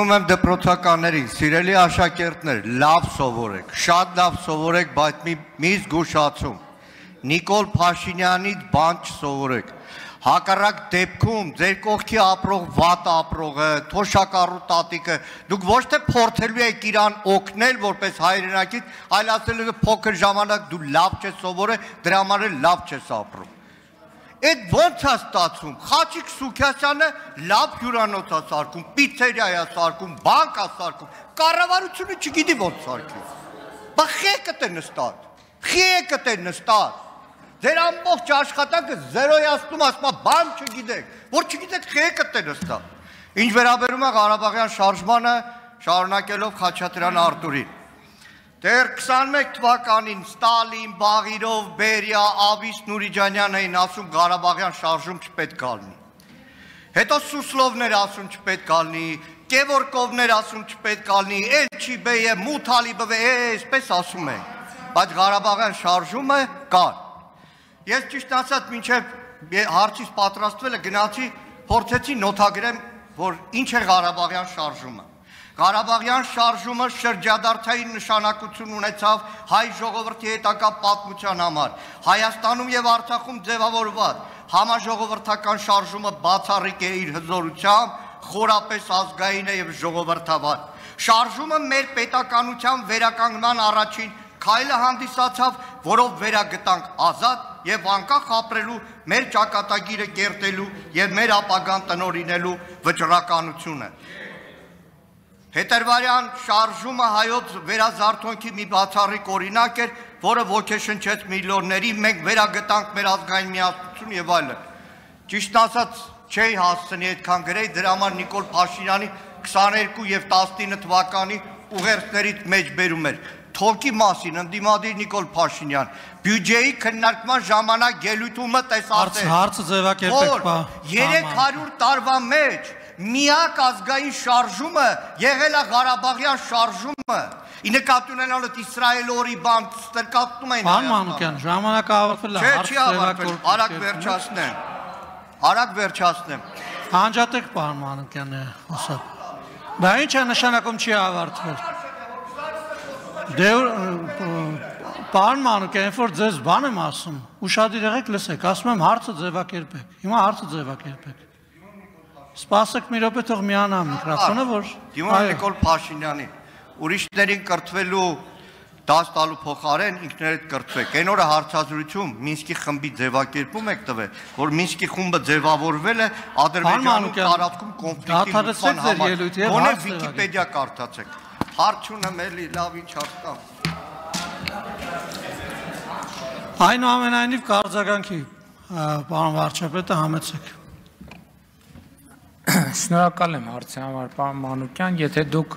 Ում դպրոցականներին, սիրելի աշակերտներ, լավ սովորեք, շատ լավ սովորեք, բայց մի զգուշացում, Նիկոլ Փաշինյանից բան չսովորեք, հակառակ դեպքում ձեր կողքի ապրող վատ ապրողը, թոշակառու տատիկը, դուք ոչ թե փորձելու եք իրան օգնել որպես հայրենակից, այլ ասելու եք փոքր ժամանակ դու լավ չես սովորել, դրա համար էլ լավ չես ապրում։ Այդ ոնց է ստացվում, Խաչիկ Սուքյասյանը լավ հյուրանոց է սարքում, պիցերիա է սարքում, բանկ է սարքում, կառավարությունը չգիտի ոնց սարքի։ Բա խեկդ է նստած, ձեր ամբողջ աշխատանքը զերոյացնում, ասում է բան չգիտեք, որ չգիտեք խեկդ է նստած։ Ինչ վերաբերում է Ղարաբաղյան շարժմանը, շարունակելով Խաչատրյան Արտուրին։ Դեռ 21 թվականին Ստալին, Բաղիրով, Բերիա, Ավիս, Նուրիջանյան էին ասում Ղարաբաղյան շարժում չպետք ալնի։ Հետո Սուսլովներ ասում չպետք ալնի, Կևորկովներ ասում չպետք ալնի, Էլչիբեյը, Մութալիբովը, այսպես ասում են, բայց Ղարաբաղյան շարժումը կար։ Ես ճիշտ ասած մինչև հարցից պատրաստվելը գնացի, փորձեցի նոթագրեմ, որ ինչ է Ղարաբաղյան շարժումը։ Ղարաբաղյան շարժումը շրջադարձային նշանակություն ունեցավ հայ ժողովրդի հետագա պատմության համար, Հայաստանում և Արցախում ձևավորված համաժողովրդական շարժումը բացառիկ է իր հզորությամբ, խորապես ազգային է և ժողովրդավար։ Շարժումը մեր պետականության վերականգնման առաջին քայլը հանդիսացավ, որով վերագտանք ազատ և անկախ ապրելու, մեր ճակատագիրը կերտելու և մեր ապագան տնօրինելու վճռականությունը։ Հետերվարյան շարժումը հայոց վերազարթոնքի մի բացառիկ օրինակ էր, որը ոգեշնչեց միլիոնների, մենք վերագտանք մեր ազգային միասնություն և այլն։ Ճիշտ ասած, չէի հասցնի այդքան գրեի, դրա համար Նիկոլ Փաշինյանի 22 և 19 թվականի ուղերձներից մեջ բերում էր։ Թոքի մասին ընդդիմադիր Նիկոլ Փաշինյան, բյուջեի քննարկման ժամանակ ելույթումը տեսածել, հարցը ձևակերպեք, 300 տարվա մեջ միակ ազգային շարժումը եղել է Ղարաբաղյան շարժումը, ի նկատի ունենալ Իսրայել օրի բան ստրկացնում էին։ Պարոն Մանուկյան, ժամանակը ավարտվել է, հարցը ավարտվել, արագ վերջացնեմ։ Անջատեք պարոն Մանուկյանը, դա ինչ է նշանակում չի ավարտվել։ Պարոն Մանուկյան, երբ որ ձեզ բան եմ ասում, ուշադիր եղեք լսեք, ասում եմ հարցը ձևակերպեք, հիմա հարցը ձևակերպեք։ Սպասեք մի րոպե թող միանա միկրոֆոնը, որ Դիմոն Նիկոլ Փաշինյանի, ուրիշներին կրթվելու դաս տալու փոխարեն ինքներդ կրթվեք։ Այն օրը հարցազրույցում Մինսկի խմբի ձևակերպում եք տվել, որ Մինսկի խումբը ձևավորվել է Ադրբեջանում տարածքում կոնֆլիկտի համար։ Վիկիպեդիա կարդացեք։ Հարց չունեմ էլի, լավ ինչ հարցամ։ Այնուամենայնիվ կարձագանքի պարոն վարչապետը համեցեք։ Շնորհակալ եմ հարցի համար, պարոն Մանուկյան, եթե դուք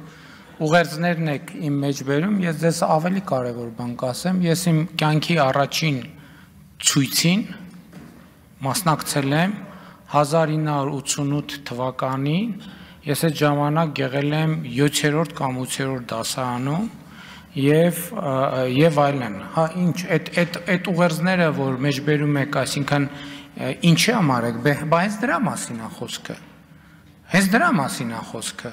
ուղերձներն եք իմ մեջ բերում, ես ձեզ ավելի կարևոր բան կասեմ, ես իմ կյանքի առաջին ցույցին մասնակցել եմ 1988 թվականին, ես այդ ժամանակ եղել եմ 7-րդ կամ 8-րդ դասարանում և այլն, ինչ, այդ ուղերձները, որ մեջ բերում եք, այսինքն ինչի համար եք, բա հենց դրա մասին է խոսքը, հենց դրա մասին է խոսքը,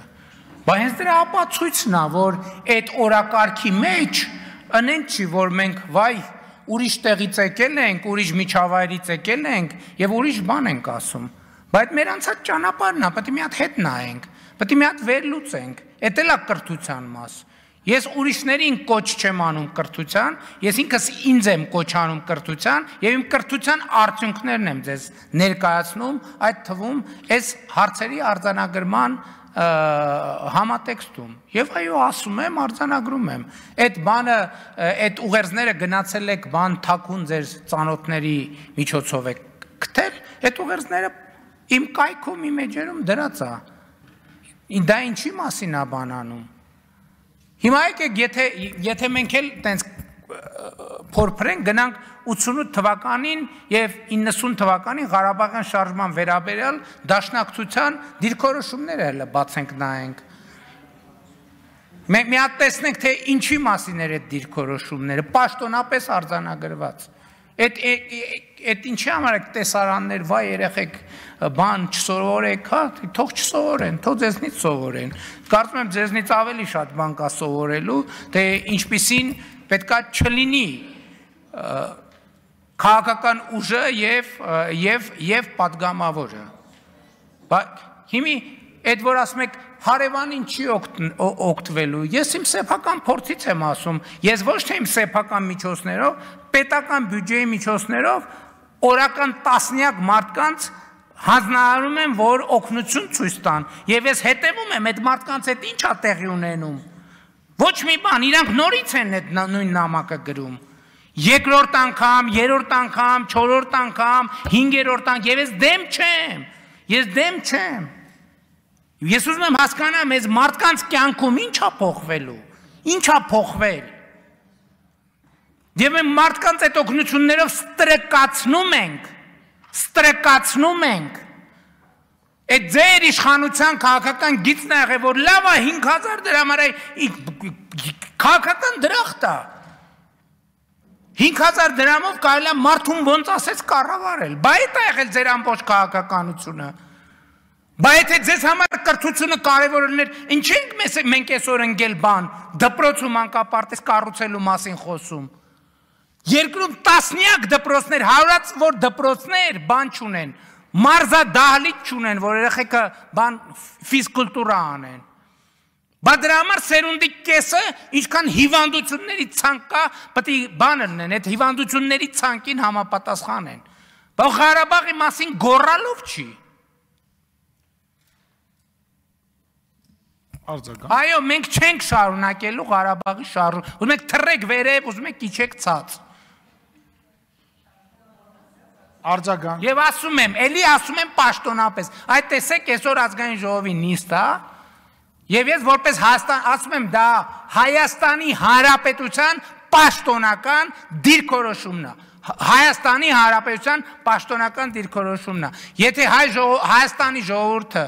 բա հենց դրա ապացույցն է, որ այդ օրակարգի մեջ ընենք չի, որ մենք վայ ուրիշ տեղից եկել ենք, ուրիշ միջավայրից եկել ենք և ուրիշ բան ենք ասում, բա այդ մեր անցած ճանապարհն է, պետք է մի հատ հետ նայենք, պետք է մի հատ վերլուծենք, էդ էլ է կրթության մաս։ Ես ուրիշներին կոչ չեմ անում կրթության, ես ինքս ինձ եմ կոչ անում կրթության և իմ կրթության արդյունքներն եմ ձեզ ներկայացնում, այդ թվում այս հարցերի արձանագրման համատեքստում և այո ասում եմ, արձանագրում եմ, այդ բանը, այդ ուղերձները գնացել եք բան թաքուն ձեր ծանոթների միջոցով եք գտել, այդ ուղերձները իմ կայքում, իմ էջերում դրած է, դա ինչի մասին է բան անում։ Հիմա եկեք, եթե մենք էլ տենց փորփրենք, գնանք 88 թվականին և 90 թվականին Ղարաբաղյան շարժման վերաբերյալ դաշնակցության դիրքորոշումները հələ բացենք նայենք։ Մի հատ տեսնենք, թե ինչի մասին էր այդ դիրքորոշումները, պաշտոնապես արձանագրված։ Այդ ինչի համար եք տեսարաններ, վայ երեխեք բան չսովորեք, հա, թող չսովորեն, թող ձեզնից սովորեն։ Կարծում եմ ձեզնից ավելի շատ բան կա սովորելու, թե ինչպիսին պետքա չլինի քաղաքական ուժը եւ падգամավորը։ Բայց հիմի այդ որ ասում եք հարևանին չի օգտվելու, ես իմ սեփական փորձից եմ ասում, ես ոչ թե իմ սեփական միջոցներով, պետական բյուջեի միջոցներով օրական տասնյակ մարդկանց հանձնարարում եմ, որ օգնություն ցույց տան, եւ ես հետեւում եմ այդ մարդկանց հետ ինչա տեղի ունենում։ Ոչ մի բան, իրանք նորից են այդ նույն նամակը գրում։ Երկրորդ անգամ, երրորդ անգամ, չորրորդ անգամ, հինգերորդ անգամ, եւ ես դեմ չեմ։ Ես ուզում եմ հասկանամ, այս մարդկանց կյանքում ինչա փոխվելու, ինչա փոխվել։ Եվ մենք մարդկանց այդ օգնություններով ստրկացնում ենք։ Այդ ձեր իշխանության քաղաքական գիծն է եղել, որ լավ է 5000 դրամ արա քաղաքական դրախտ է։ 5000 դրամով կարելի է մարդուն ոնց ասես կառավարել։ Բա այդ է եղել ձեր ամբողջ քաղաքականությունը։ Բայց եթե ձեզ համար կրթությունը կարևոր լիներ, ինչ ենք մենք այսօր ընկել բան, դպրոց ու մանկապարտեզ կառուցելու մասին խոսում։ Երկրում տասնյակ դպրոցներ, հարյուրավոր դպրոցներ բան չունեն, մարզադահլիճ չունեն, որ երեխեքը բան ֆիզկուլտուրա անեն։ Բա դրա համար սերունդի կեսը ինչքան հիվանդությունների ցանկ կա, պետք է բանը լինեն, այդ հիվանդությունների ցանկին համապատասխան են։ Բայց Ղարաբաղի մասին գոռալով չի։ Այո, մենք չենք շարունակելու Ղարաբաղի շարժումը, ուզում եք թռեք վերև, ուզում եք իջեք ցած։ Արձագանք։ Եվ ասում եմ, էլի ասում եմ պաշտոնապես, այդ տեսեք այսօր ազգային ժողովի նիստ է, եւ ես որպես Հայաստան ասում եմ դա Հայաստանի Հանրապետության պաշտոնական դիրքորոշումն է։ Հայաստանի Հանրապետության պաշտոնական դիրքորոշումն է։ Եթե Հայաստանի ժողովուրդը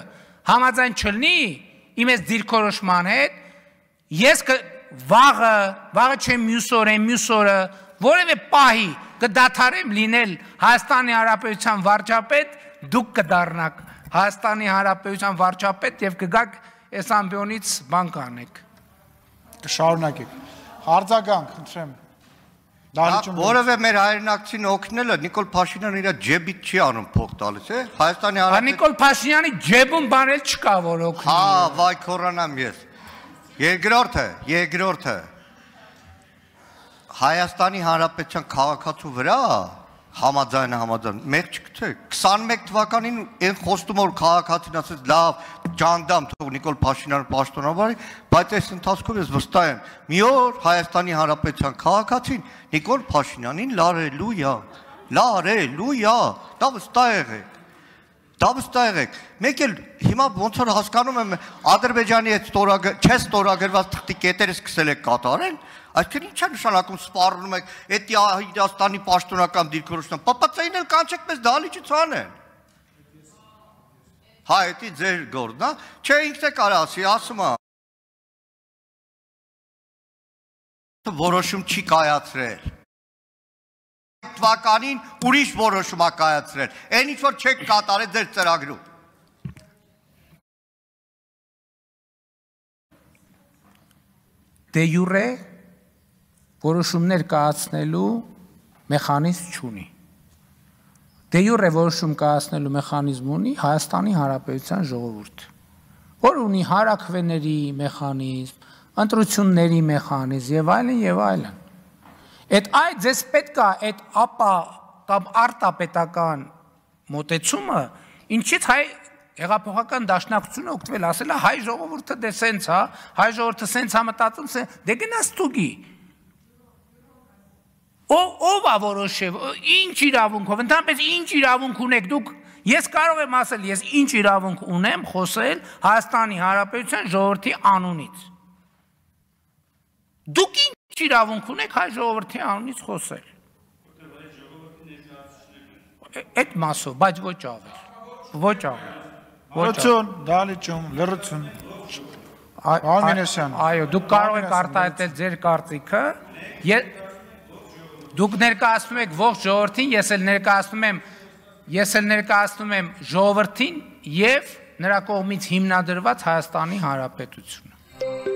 համաձայն չլինի իմ այս դիրքորոշման հետ, ես վաղը չեմ մյուս օրը, որևէ պահի կդադարեմ լինել Հայաստանի Հանրապետության վարչապետ, դուք կդառնաք Հայաստանի Հանրապետության վարչապետ եւ կգաք այս ամբիոնից բան կանեք։ Կշարունակեք։ Արձագանք, խնդրեմ։ Որևէ մեր հայրենակցին օգնելը Նիկոլ Փաշինյանը իր ջեբից չի անում փող տալիս, է։ Հայաստանի Հանրապետության Նիկոլ Փաշինյանի ջեբում բան էլ չկա, որ օգնի։ Հա, վայ քորանամ ես։ Երկրորդը Հայաստանի Հանրապետության քաղաքացու վրա համաձայն, մեկ չգցեք։ 21 թվականին այն խոստումը որ քաղաքացին ասեց լավ, ջանդամ թող Նիկոլ Փաշինյանը պաշտոնավարի, բայց այս ընթացքում ես վստահ եմ, մի օր Հայաստանի Հանրապետության քաղաքացին Նիկոլ Փաշինյանին լարելու է, դա վստահ եղեք։ Մեկ էլ հիմա ոնց որ հասկանում եմ Ադրբեջանի հետ ստորագրված թղթի կետերը սկսել եք կատարել, այսինքն ի՞նչ է նշանակում սպառնում եք էդի Հայաստանի պաշտոնական դիրքորոշումը, պապածային էլ կանչեք մեզ դահլիճից անեն։ Հա, էդի ձեր գործն է, չէ ինքն է կարա ասի, ասում է որոշում չի կայացրել։ Թվականին ուրիշ որոշում է կայացրել, այն ինչ որ չեք կատարել ձեր ծրագրում։ Դե յուրե որոշումներ կայացնելու մեխանիզմ չունի։ Դե յուրե որոշում կայացնելու մեխանիզմ ունի Հայաստանի Հանրապետության ժողովուրդը, որ ունի հարաքվեների մեխանիզմ, ընտրությունների մեխանիզմ եւ այլն։ Այդ ձեզ պետք է այդ ապա կամ արտապետական մոտեցումը, ինչից հայ հեղափոխական դաշնակցությունը օգտվել, ասել է հայ ժողովուրդը դե սենց է, հայ ժողովուրդը սենց է մտածում, դե գնաց տուգի։ Ով է որոշել, ինչ իրավունքով, ընդհանրապես ինչ իրավունք ունեք դուք, ես կարող եմ ասել, ես ինչ իրավունք ունեմ խոսել Հայաստանի Հանրապետության ժողովրդի անունից։ Դուք ինչ իրավունք ունեք հայ ժողովրդի անունից խոսել։ Այդ մասով, բայց ոչ ավել։ Լրություն, դահլիճում, լրություն։ Պարոն։ Պարոն։ Այո, դուք կարող եք արտահայտել ձեր կարծիքը։ Ես եմ ասում, որ Հայաստանի Հանրապետության ժողովուրդը, որը ունի հարաքվեների մեխանիզմ, ընտրությունների մեխանիզմ եւ այլն, այդ ձեզ պետք է այդ ապա կամ արտապետական մոտեցումը, ինչից հայ հեղափոխական դաշնակցությունը օգտվել, ասել է հայ ժողովուրդը դե սենց է, հայ ժողովուրդը սենց է մտածում, դե գնաց տուգի։ Դուք ներկայացնում եք ողջ ժողովրդին, ես էլ ներկայացնում եմ ժողովրդին եւ նրա կողմից հիմնադրված Հայաստանի Հանրապետությունը։